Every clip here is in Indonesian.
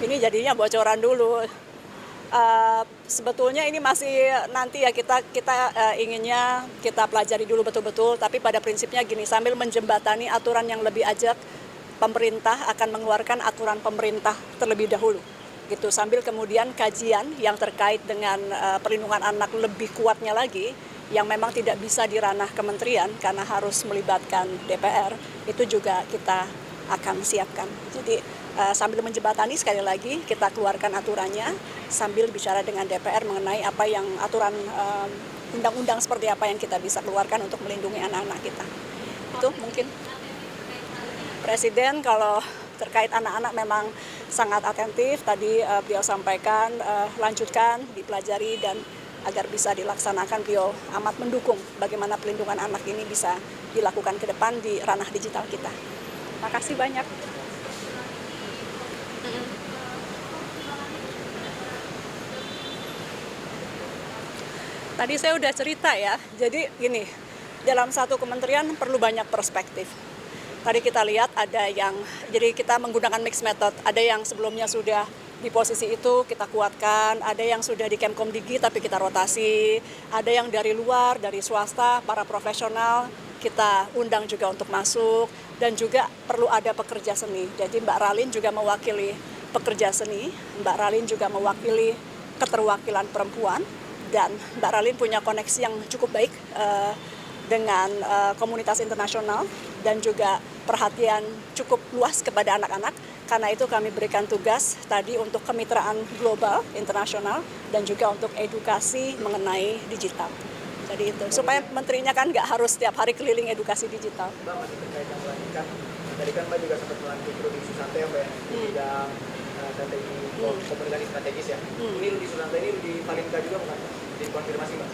Ini jadinya bocoran dulu. Sebetulnya ini masih nanti ya kita inginnya kita pelajari dulu betul-betul, tapi pada prinsipnya gini, sambil menjembatani aturan yang lebih ajak, pemerintah akan mengeluarkan aturan pemerintah terlebih dahulu gitu, sambil kemudian kajian yang terkait dengan perlindungan anak lebih kuatnya lagi yang memang tidak bisa di ranah kementerian karena harus melibatkan DPR, itu juga kita akan siapkan. Jadi sambil menjembatani, sekali lagi kita keluarkan aturannya sambil bicara dengan DPR mengenai apa yang aturan undang-undang seperti apa yang kita bisa keluarkan untuk melindungi anak-anak kita. Itu mungkin Presiden kalau terkait anak-anak memang sangat atentif. Tadi beliau sampaikan lanjutkan, dipelajari dan agar bisa dilaksanakan, beliau amat mendukung bagaimana pelindungan anak ini bisa dilakukan ke depan di ranah digital kita. Makasih banyak. Tadi saya udah cerita ya, jadi gini, dalam satu kementerian perlu banyak perspektif. Tadi kita lihat ada yang, jadi kita menggunakan mixed method, ada yang sebelumnya sudah di posisi itu kita kuatkan, ada yang sudah di Kemkomdigi tapi kita rotasi, ada yang dari luar, dari swasta, para profesional, kita undang juga untuk masuk, dan juga perlu ada pekerja seni. Jadi Mbak Ralin juga mewakili pekerja seni, Mbak Ralin juga mewakili keterwakilan perempuan, dan Mbak Ralin punya koneksi yang cukup baik dengan komunitas internasional dan juga perhatian cukup luas kepada anak-anak. Karena itu kami berikan tugas tadi untuk kemitraan global, internasional, dan juga untuk edukasi mengenai digital. Jadi itu, supaya menterinya kan nggak harus setiap hari keliling edukasi digital. Mbak, masih terkait yang melanjutkan, tadi kan Mbak juga sempat melantik Rudi Susanto ya Mbak, di bidang strategi komunikasi strategis ya. Ini Rudi Susanto ini Rudi Valinka juga bukan Mbak? Dikonfirmasi Mbak?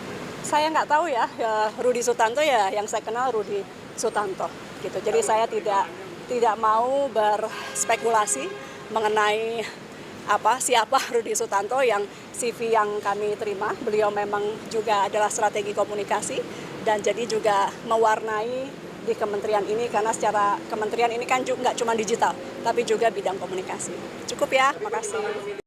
Saya nggak tahu ya, Rudi Sutanto ya yang saya kenal Rudi Sutanto gitu. Jadi saya tidak mau berspekulasi mengenai siapa Rudi Sutanto. Yang CV yang kami terima, beliau memang juga adalah strategi komunikasi dan jadi juga mewarnai di kementerian ini, karena secara kementerian ini kan juga nggak cuma digital tapi juga bidang komunikasi. Cukup ya, makasih.